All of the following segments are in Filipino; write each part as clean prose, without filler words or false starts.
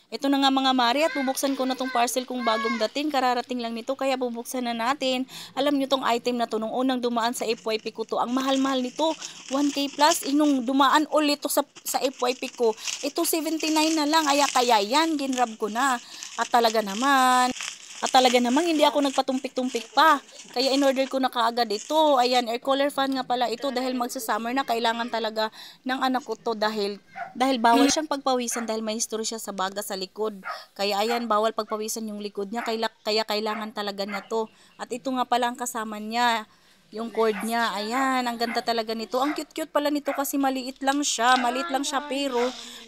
Ito na nga mga mari at bubuksan ko na tong parcel kong bagong dating. Kararating lang nito kaya bubuksan na natin. Alam nyo tong item na to nung unang dumaan sa FYP ko to. Ang mahal-mahal nito. 1K plus. Inong dumaan ulit to sa FYP ko. Ito 79 na lang. Kaya yan. Ginrab ko na. At talaga namang hindi ako nagpatumpik-tumpik pa. Kaya in-order ko na kaagad ito. Ayan, air cooler fan nga pala ito dahil magsa-summer na. Kailangan talaga ng anak ko to dahil bawal siyang pagpawisan dahil may history siya sa baga sa likod. Kaya ayan, bawal pagpawisan yung likod niya. Kaya kailangan talaga niya to. At ito nga pala ang kasama niya. Yung cord niya, ayan, ang ganda talaga nito. Ang cute-cute pala nito kasi maliit lang siya pero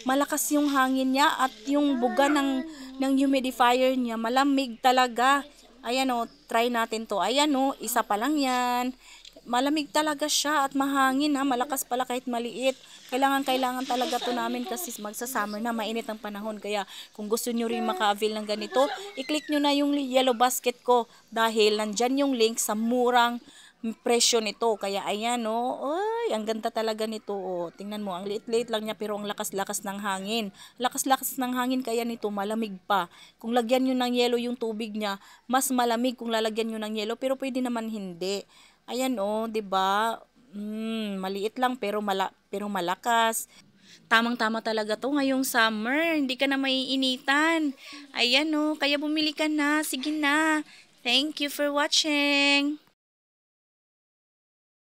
malakas yung hangin niya at yung buga ng humidifier niya, malamig talaga. Ayan o, try natin to. Ayan o, isa pa lang yan. Malamig talaga siya at mahangin ha, malakas pala kahit maliit. Kailangan talaga to namin kasi magsa-summer na, mainit ang panahon. Kaya kung gusto nyo rin maka-avail ng ganito, i-click nyo na yung yellow basket ko dahil nandyan yung link sa murang presyo nito. Kaya ayan oh, ay, ang ganda talaga nito oh. Tingnan mo, ang liit-liit lang niya pero ang lakas-lakas ng hangin. Lakas-lakas ng hangin kaya nito malamig pa. Kung lagyan niyo ng yelo yung tubig niya, mas malamig kung lalagyan niyo ng yelo pero pwede naman hindi. Ayan oh, 'di ba? Maliit lang pero malakas. Tamang-tama talaga to ngayong summer. Hindi ka na maiinitan. Ayan oh, kaya bumili ka na. Sige na. Thank you for watching.